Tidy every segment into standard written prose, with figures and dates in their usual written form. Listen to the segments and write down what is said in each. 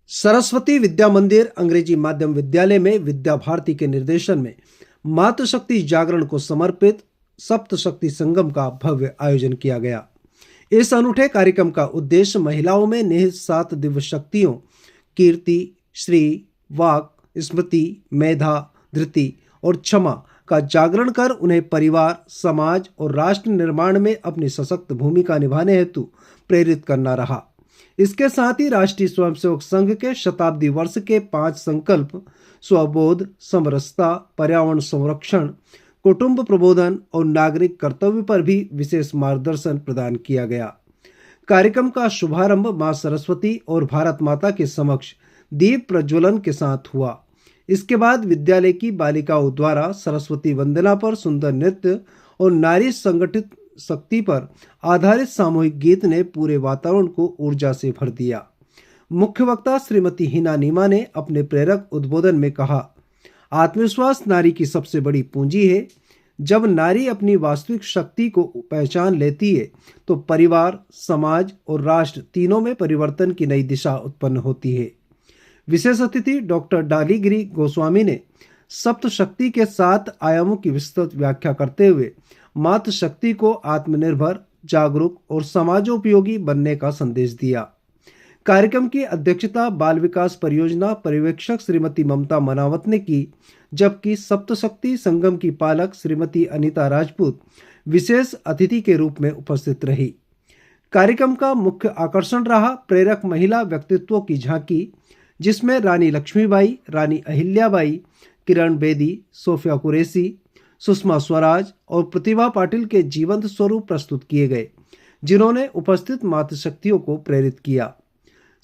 सरस्वती विद्या मंदिर अंग्रेजी माध्यम विद्यालय में विद्या भारती के निर्देशन में मातृशक्ति जागरण को समर्पित सप्तशक्ति संगम का भव्य आयोजन किया गया। इस अनूठे कार्यक्रम का उद्देश्य महिलाओं में निहित 7 दिव्य शक्तियों कीर्ति, श्री, वाक, स्मृति, मेधा, धृति और क्षमा का जागरण कर उन्हें परिवार, समाज और राष्ट्र निर्माण में अपनी सशक्त भूमिका निभाने हेतु प्रेरित करना रहा। इसके साथ ही राष्ट्रीय स्वयंसेवक संघ के शताब्दी वर्ष के 5 संकल्प स्वबोध, समरसता, पर्यावरण संरक्षण, कुटुंब प्रबोधन और नागरिक कर्तव्य पर भी विशेष मार्गदर्शन प्रदान किया गया। कार्यक्रम का शुभारंभ मां सरस्वती और भारत माता के समक्ष दीप प्रज्वलन के साथ हुआ। इसके बाद विद्यालय की बालिकाओं द्वारा सरस्वती वंदना पर सुंदर नृत्य और नारी संगठित शक्ति पर आधारित सामूहिक गीत ने पूरे वातावरण को ऊर्जा से भर दिया। मुख्य वक्ता श्रीमती हिना नीमा ने अपने प्रेरक उद्बोधन में कहा, आत्मविश्वास नारी की सबसे बड़ी पूंजी है। जब नारी अपनी वास्तविक शक्ति को पहचान लेती है तो परिवार, समाज और राष्ट्र तीनों में परिवर्तन की नई दिशा उत्पन्न होती है। विशेष अतिथि डॉक्टर डालीगिरी गोस्वामी ने सप्तशक्ति के 7 आयामों की विस्तृत व्याख्या करते हुए मातृशक्ति को आत्मनिर्भर, जागरूक और समाजोपयोगी बनने का संदेश दिया। कार्यक्रम की अध्यक्षता बाल विकास परियोजना पर्यवेक्षक श्रीमती ममता मनावत ने की, जबकि सप्तशक्ति संगम की पालक श्रीमती अनीता राजपूत विशेष अतिथि के रूप में उपस्थित रही। कार्यक्रम का मुख्य आकर्षण रहा प्रेरक महिला व्यक्तित्वों की झांकी, जिसमें रानी लक्ष्मीबाई, रानी अहिल्याबाई, किरण बेदी, सोफिया कुरैशी, सुषमा स्वराज और प्रतिभा पाटिल के जीवंत स्वरूप प्रस्तुत किए गए, जिन्होंने उपस्थित मातृशक्तियों को प्रेरित किया।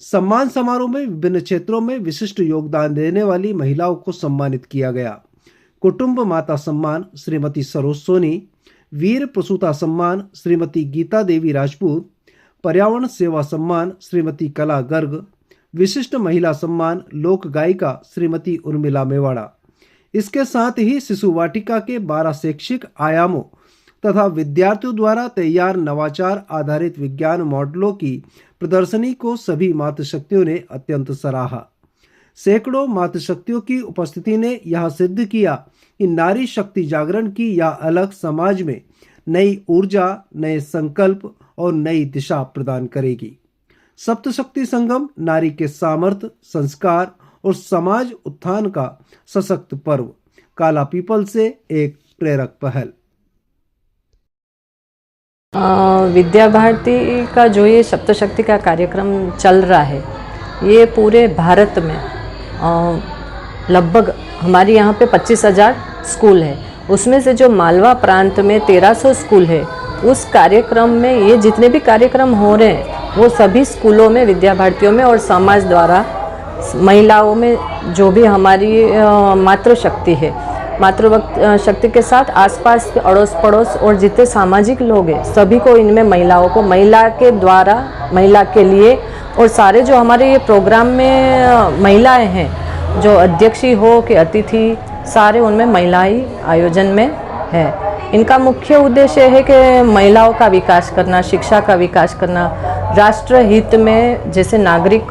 सम्मान समारोह में विभिन्न क्षेत्रों में विशिष्ट योगदान देने वाली महिलाओं को सम्मानित किया गया। कुटुंब माता सम्मान श्रीमती सरोज सोनी, वीर प्रसूता सम्मान श्रीमती गीता देवी राजपूत, पर्यावरण सेवा सम्मान श्रीमती कला गर्ग, विशिष्ट महिला सम्मान लोक गायिका श्रीमती उर्मिला मेवाड़ा। इसके साथ ही शिशु वाटिका के 12 शैक्षिक आयामों तथा विद्यार्थियों द्वारा तैयार नवाचार आधारित विज्ञान मॉडलों की प्रदर्शनी को सभी मातृशक्तियों ने अत्यंत सराहा। सैकड़ों मातृशक्तियों की उपस्थिति ने यह सिद्ध किया कि नारी शक्ति जागरण की यह अलग समाज में नई ऊर्जा, नए संकल्प और नई दिशा प्रदान करेगी। सप्तशक्ति संगम नारी के सामर्थ्य, संस्कार और समाज उत्थान का सशक्त पर्व। काला पीपल से एक प्रेरक पहल। विद्या भारती का जो ये सप्तशक्ति का कार्यक्रम चल रहा है, ये पूरे भारत में लगभग हमारे यहाँ पे 25,000 स्कूल है। उसमें से जो मालवा प्रांत में 1300 स्कूल है, उस कार्यक्रम में ये जितने भी कार्यक्रम हो रहे हैं वो सभी स्कूलों में विद्या भारतियों में और समाज द्वारा महिलाओं में जो भी हमारी मातृशक्ति है, मातृशक्ति के साथ आसपास के अड़ोस पड़ोस और जितने सामाजिक लोग हैं सभी को इनमें महिलाओं को महिला के द्वारा महिला के लिए और सारे जो हमारे ये प्रोग्राम में महिलाएं हैं, जो अध्यक्षी हो कि अतिथि, सारे उनमें महिलाएं आयोजन में है। इनका मुख्य उद्देश्य है कि महिलाओं का विकास करना, शिक्षा का विकास करना, राष्ट्र हित में जैसे नागरिक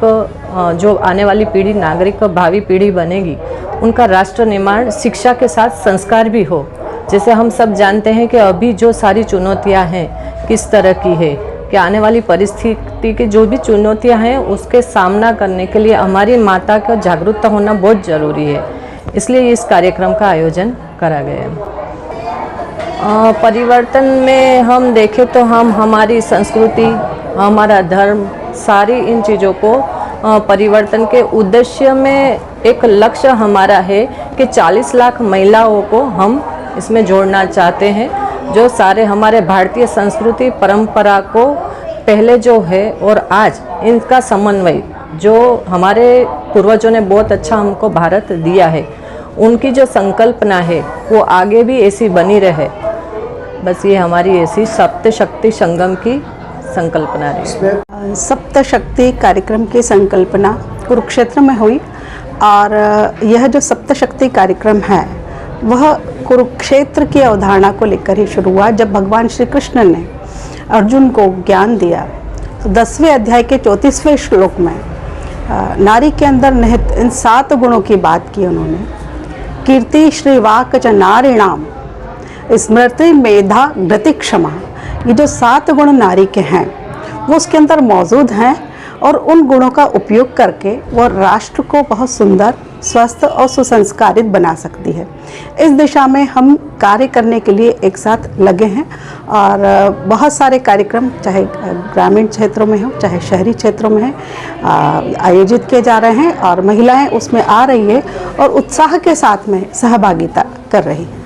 जो आने वाली पीढ़ी नागरिक भावी पीढ़ी बनेगी, उनका राष्ट्र निर्माण शिक्षा के साथ संस्कार भी हो। जैसे हम सब जानते हैं कि अभी जो सारी चुनौतियां हैं किस तरह की है, कि आने वाली परिस्थिति की जो भी चुनौतियां हैं उसके सामना करने के लिए हमारी माता का जागरूकता होना बहुत ज़रूरी है। इसलिए इस कार्यक्रम का आयोजन करा गया है। परिवर्तन में हम देखें तो हम हमारी संस्कृति, हमारा धर्म, सारी इन चीज़ों को परिवर्तन के उद्देश्य में एक लक्ष्य हमारा है कि 40 लाख महिलाओं को हम इसमें जोड़ना चाहते हैं, जो सारे हमारे भारतीय संस्कृति परंपरा को पहले जो है और आज इनका समन्वय जो हमारे पूर्वजों ने बहुत अच्छा हमको भारत दिया है, उनकी जो संकल्पना है वो आगे भी ऐसी बनी रहे। बस ये हमारी ऐसी सप्तशक्ति संगम की संकल्पना रही। सप्तशक्ति कार्यक्रम की संकल्पना कुरुक्षेत्र में हुई और यह जो सप्तशक्ति कार्यक्रम है वह कुरुक्षेत्र की अवधारणा को लेकर ही शुरू हुआ। जब भगवान श्री कृष्ण ने अर्जुन को ज्ञान दिया तो 10वें अध्याय के 34वें श्लोक में नारी के अंदर निहित इन 7 गुणों की बात की उन्होंने। कीर्ति श्रीवाक च नारीणाम स्मृति मेधा गति क्षमा, ये जो 7 गुण नारी के हैं वो उसके अंदर मौजूद हैं और उन गुणों का उपयोग करके वो राष्ट्र को बहुत सुंदर, स्वस्थ और सुसंस्कारित बना सकती है। इस दिशा में हम कार्य करने के लिए एक साथ लगे हैं और बहुत सारे कार्यक्रम चाहे ग्रामीण क्षेत्रों में हो चाहे शहरी क्षेत्रों में आयोजित किए जा रहे हैं और महिलाएं उसमें आ रही है और उत्साह के साथ में सहभागिता कर रही हैं।